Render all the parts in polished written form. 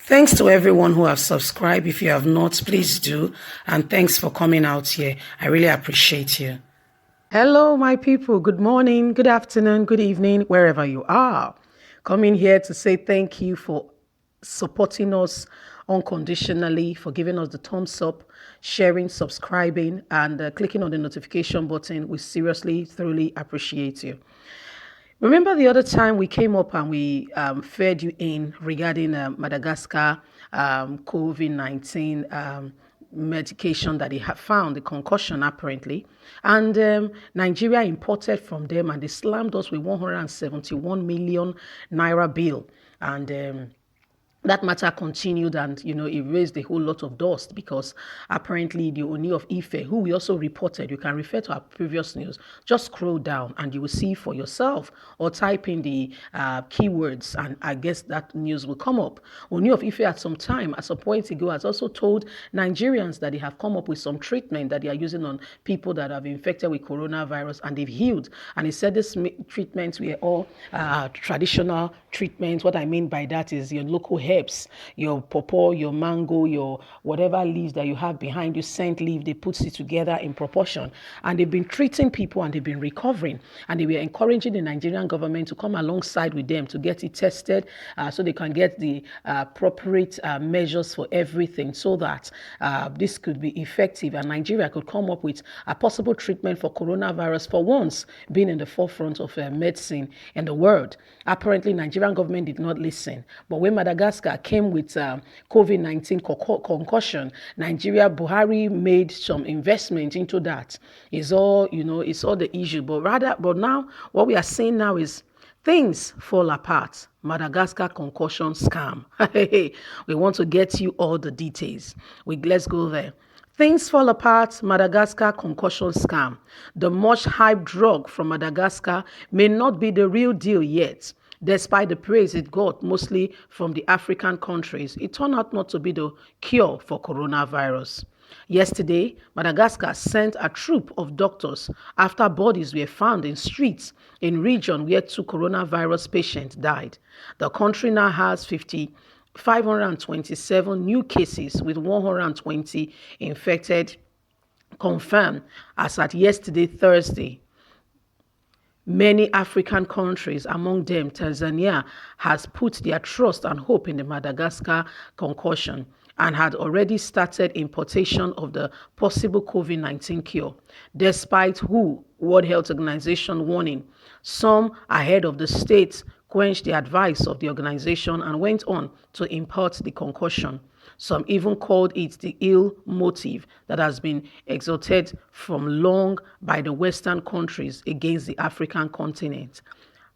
Thanks to everyone who have subscribed. If you have not, please do. And thanks for coming out here. I really appreciate you. Hello, my people. Good morning, good afternoon, good evening, wherever you are. Coming here to say thank you for supporting us unconditionally, for giving us the thumbs up, sharing, subscribing, and clicking on the notification button. We seriously, thoroughly appreciate you. Remember the other time we came up and we fed you in regarding Madagascar COVID-19 medication that they have found, the concussion apparently. And Nigeria imported from them and they slammed us with 171 million naira bill. And that matter continued and it raised a whole lot of dust because apparently the Oni of Ife, who we also reported, you can refer to our previous news, just scroll down and you will see for yourself or type in the keywords and I guess that news will come up. Oni of Ife at some point ago has also told Nigerians that they have come up with some treatment that they are using on people that have been infected with coronavirus and they've healed. And he said these treatments were all traditional treatments. What I mean by that is your local herbs, your pawpaw, your mango, your whatever leaves that you have behind you, scent leaf, they put it together in proportion. And they've been treating people and they've been recovering. And they were encouraging the Nigerian government to come alongside with them to get it tested so they can get the appropriate measures for everything so that this could be effective and Nigeria could come up with a possible treatment for coronavirus for once being in the forefront of medicine in the world. Apparently, Nigerian government did not listen. But when Madagascar came with COVID-19 concussion, Nigeria, Buhari made some investment into that. It's all the issue. But now, what we are seeing now is things fall apart. Madagascar concussion scam. We want to get you all the details. Let's go there. Things fall apart, Madagascar concussion scam. The much hyped drug from Madagascar may not be the real deal yet. Despite the praise it got mostly from the African countries, it turned out not to be the cure for coronavirus. Yesterday, Madagascar sent a troop of doctors after bodies were found in streets in region where 2 coronavirus patients died. The country now has 527 new cases with 120 infected confirmed as at yesterday, Thursday. Many African countries, among them Tanzania, has put their trust and hope in the Madagascar concussion and had already started importation of the possible COVID-19 cure, despite World Health Organization warning. Some ahead of the states quenched the advice of the organization and went on to import the concussion. Some even called it the ill motive that has been exalted from long by the Western countries against the African continent.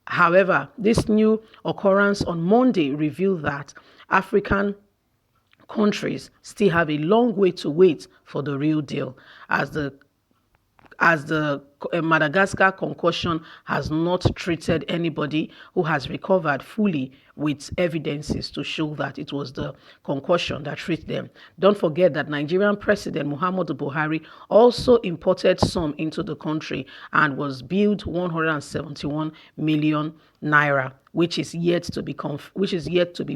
However, this new occurrence on Monday revealed that African countries still have a long way to wait for the real deal, as the Madagascar concussion has not treated anybody who has recovered fully with evidences to show that it was the concussion that treated them. Don't forget that Nigerian President Muhammadu Buhari also imported some into the country and was billed 171 million naira, which is yet to be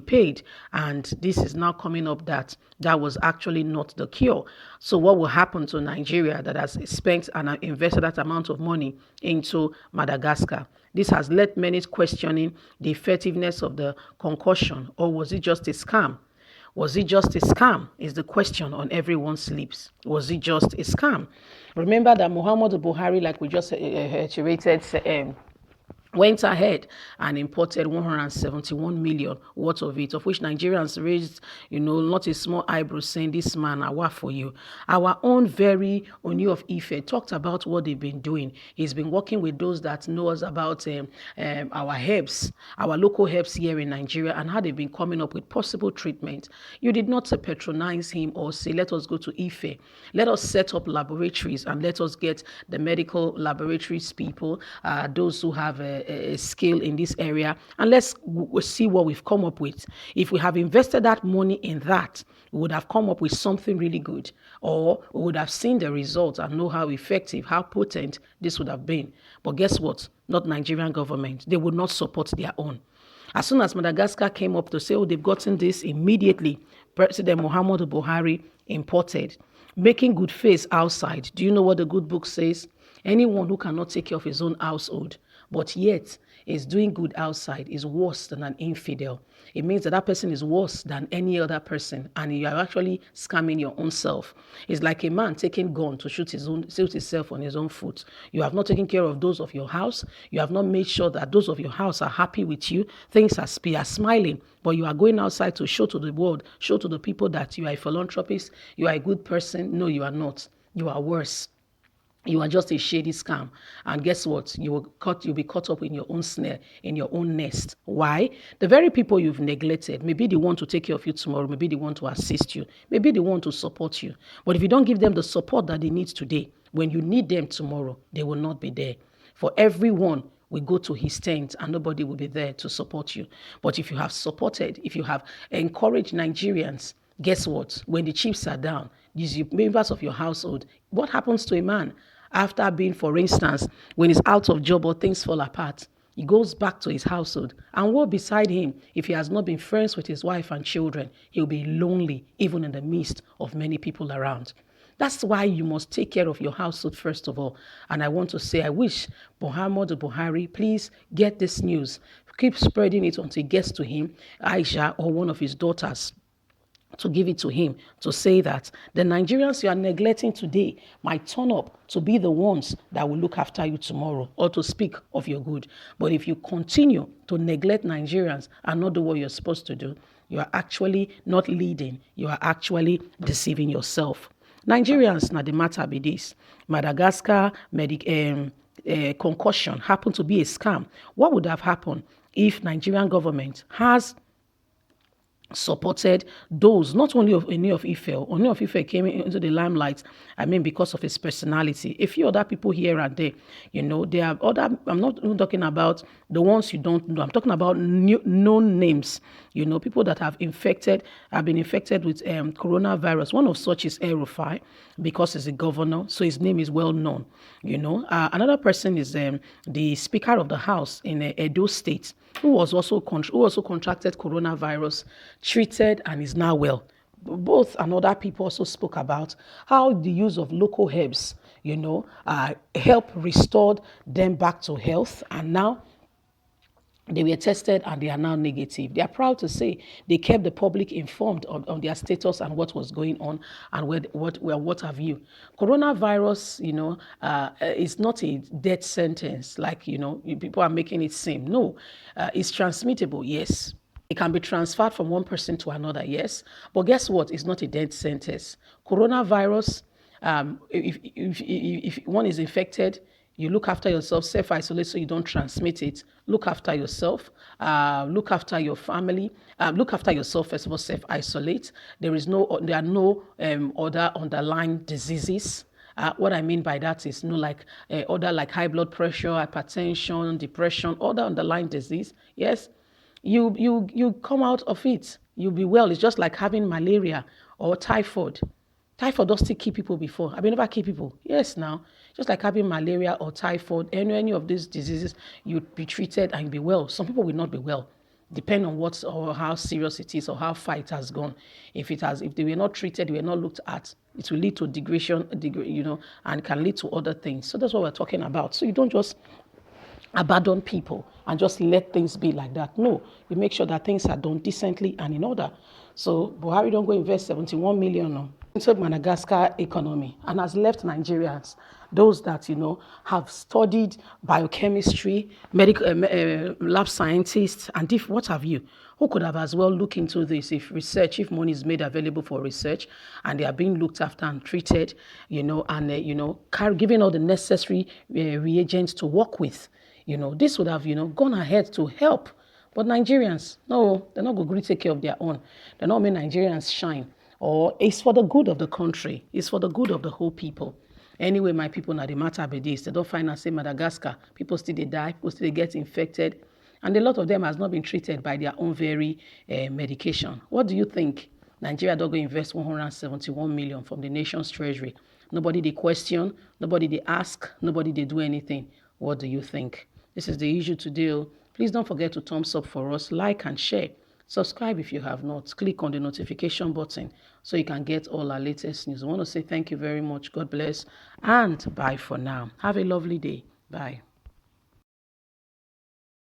paid, and this is now coming up that was actually not the cure. So what will happen to Nigeria that has spent and invested that amount of money into Madagascar? This has led many questioning the effectiveness of the concussion, or was it just a scam? Was it just a scam? Is the question on everyone's lips. Was it just a scam? Remember that Muhammadu Buhari, like we just iterated, went ahead and imported 171 million worth of it, of which Nigerians raised, not a small eyebrow saying, this man, awa for you. Our own very Oni of Ife talked about what they've been doing. He's been working with those that know us about our herbs, our local herbs here in Nigeria, and how they've been coming up with possible treatment. You did not patronize him or say, let us go to Ife. Let us set up laboratories and let us get the medical laboratories people, those who have a skill in this area, and let's see what we've come up with. If we have invested that money in that, we would have come up with something really good, or we would have seen the results and know how effective, how potent this would have been. But guess what? Not Nigerian government. They would not support their own. As soon as Madagascar came up to say, oh, they've gotten this, immediately President Muhammadu Buhari imported, making good face outside. Do you know what the good book says? Anyone who cannot take care of his own household, but yet is doing good outside, is worse than an infidel. It means that that person is worse than any other person, and you are actually scamming your own self. It's like a man taking gun to shoot himself on his own foot. You have not taken care of those of your house. You have not made sure that those of your house are happy with you. Things are smiling, but you are going outside to show to the world, show to the people that you are a philanthropist, you are a good person. No, you are not. You are worse. You are just a shady scam. And guess what? You'll be caught up in your own snare, in your own nest. Why? The very people you've neglected, maybe they want to take care of you tomorrow, maybe they want to assist you, maybe they want to support you. But if you don't give them the support that they need today, when you need them tomorrow, they will not be there. For everyone, we go to his tent and nobody will be there to support you. But if you have supported, if you have encouraged Nigerians, guess what? When the chips are down, these members of your household, what happens to a man after being, for instance, when he's out of job or things fall apart? He goes back to his household. And what beside him, if he has not been friends with his wife and children, he'll be lonely, even in the midst of many people around. That's why you must take care of your household first of all. And I want to say, I wish Muhammadu Buhari, please get this news. Keep spreading it until it gets to him, Aisha, or one of his daughters, to give it to him, to say that the Nigerians you are neglecting today might turn up to be the ones that will look after you tomorrow, or to speak of your good. But if you continue to neglect Nigerians and not do what you're supposed to do, you are actually not leading. You are actually deceiving yourself. Nigerians, now the matter be this. Madagascar concussion happened to be a scam. What would have happened if Nigerian government has supported those, not only of Oni of Ife. Oni of Ife came into the limelight, because of his personality. A few other people here and there, there are other, I'm not talking about the ones you don't know. I'm talking about known names, people that have been infected with coronavirus. One of such is El-Rufai, because he's a governor, so his name is well known. Another person is the Speaker of the House in Edo State, who also contracted coronavirus, treated, and is now well. Both and other people also spoke about how the use of local herbs, help restore them back to health, and now they were tested and they are now negative. They are proud to say they kept the public informed on their status and what was going on and what have you. Coronavirus, is not a death sentence like, people are making it seem. No, it's transmittable, yes. It can be transferred from one person to another, yes. But guess what? It's not a death sentence. Coronavirus, if one is infected, you look after yourself, self-isolate so you don't transmit it. Look after yourself. Look after your family. Look after yourself, first of all, self-isolate. There are no other underlying diseases. What I mean by that is other like high blood pressure, hypertension, depression, other underlying disease. Yes, you come out of it. You'll be well. It's just like having malaria or typhoid. Typhoid does still kill people before. Have you never killed people? Yes, now. Just like having malaria or typhoid, any of these diseases, you'd be treated and be well. Some people will not be well, depending on what or how serious it is or how far it has gone. If they were not treated, they were not looked at, it will lead to degradation, and can lead to other things. So that's what we're talking about. So you don't just abandon people and just let things be like that. No, you make sure that things are done decently and in order. So Buhari don't go invest 71 million into Madagascar economy and has left Nigerians, those that, have studied biochemistry, medical lab scientists, and what have you, who could have as well looked into this if money is made available for research and they are being looked after and treated, and, given all the necessary reagents to work with. This would have, gone ahead to help. But Nigerians, no, they're not going to take care of their own. They're not making Nigerians shine. Or it's for the good of the country. It's for the good of the whole people. Anyway, my people, now the matter be this. They don't find us in Madagascar. People still they die. People still they get infected. And a lot of them has not been treated by their own very medication. What do you think? Nigeria don't go invest 171 million from the nation's treasury. Nobody they question. Nobody they ask. Nobody they do anything. What do you think? This is the issue today. Please don't forget to thumbs up for us, like and share. Subscribe if you have not. Click on the notification button so you can get all our latest news. I want to say thank you very much. God bless and bye for now. Have a lovely day. Bye.